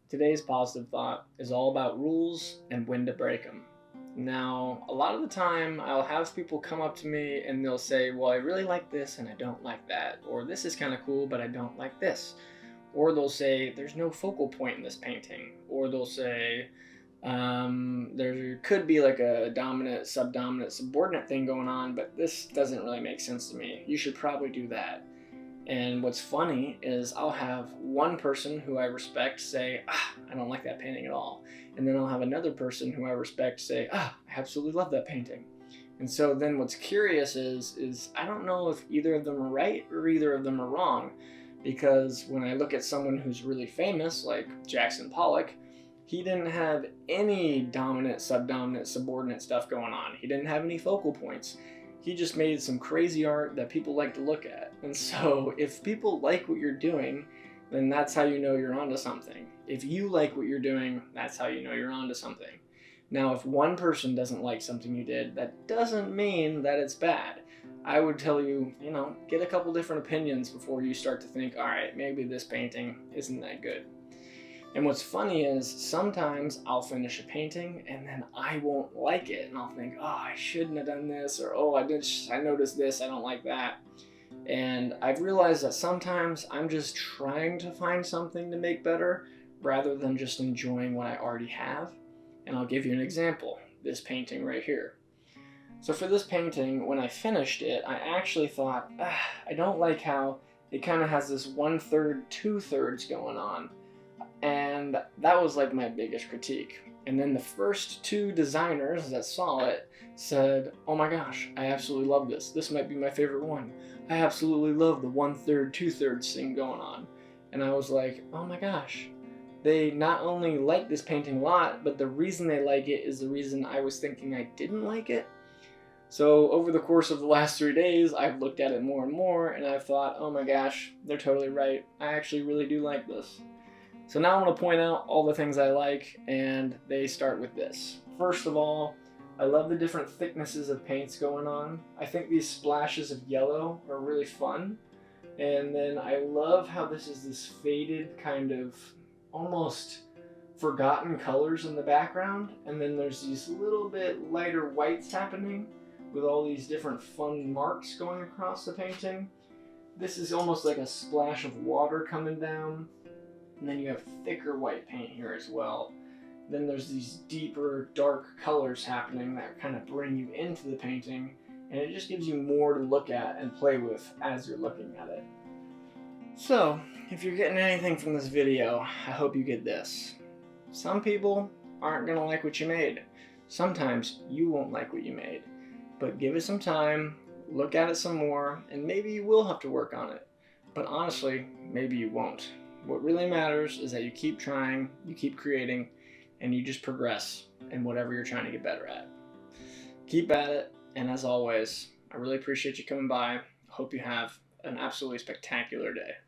Today's positive thought is all about rules and when to break them. Now, a lot of the time, I'll have people come up to me and they'll say, well, I really like this and I don't like that. Or this is kind of cool, but I don't like this. Or they'll say, there's no focal point in this painting. Or they'll say, there could be like a dominant, subdominant, subordinate thing going on, but this doesn't really make sense to me. You should probably do that. And what's funny is I'll have one person who I respect say, I don't like that painting at all. And then I'll have another person who I respect say, I absolutely love that painting. And so then what's curious is I don't know if either of them are right or either of them are wrong. Because when I look at someone who's really famous, like Jackson Pollock, he didn't have any dominant, subdominant, subordinate stuff going on. He didn't have any focal points. He just made some crazy art that people like to look at. And so if people like what you're doing, then that's how you know you're onto something. If you like what you're doing, that's how you know you're onto something. Now, if one person doesn't like something you did, that doesn't mean that it's bad. I would tell you, get a couple different opinions before you start to think, all right, maybe this painting isn't that good. And what's funny is sometimes I'll finish a painting and then I won't like it. And I'll think, oh, I shouldn't have done this. Or, oh, I noticed this, I don't like that. And I've realized that sometimes I'm just trying to find something to make better rather than just enjoying what I already have. And I'll give you an example, this painting right here. So for this painting, when I finished it, I actually thought, I don't like how it kind of has this 1/3, 2/3 going on. And that was like my biggest critique. And then the first two designers that saw it said, oh my gosh, I absolutely love this. This might be my favorite one. I absolutely love the 1/3, 2/3 thing going on. And I was like, oh my gosh. They not only like this painting a lot, but the reason they like it is the reason I was thinking I didn't like it. So over the course of the last 3 days, I've looked at it more and more, and I've thought, oh my gosh, they're totally right. I actually really do like this. So now I'm going to point out all the things I like, and they start with this. First of all, I love the different thicknesses of paints going on. I think these splashes of yellow are really fun. And then I love how this is this faded kind of almost forgotten colors in the background. And then there's these little bit lighter whites happening with all these different fun marks going across the painting. This is almost like a splash of water coming down. And then you have thicker white paint here as well. Then there's these deeper, dark colors happening that kind of bring you into the painting, and it just gives you more to look at and play with as you're looking at it. So, if you're getting anything from this video, I hope you get this. Some people aren't going to like what you made. Sometimes you won't like what you made. But give it some time, look at it some more, and maybe you will have to work on it. But honestly, maybe you won't. What really matters is that you keep trying, you keep creating, and you just progress in whatever you're trying to get better at. Keep at it, and as always, I really appreciate you coming by. Hope you have an absolutely spectacular day.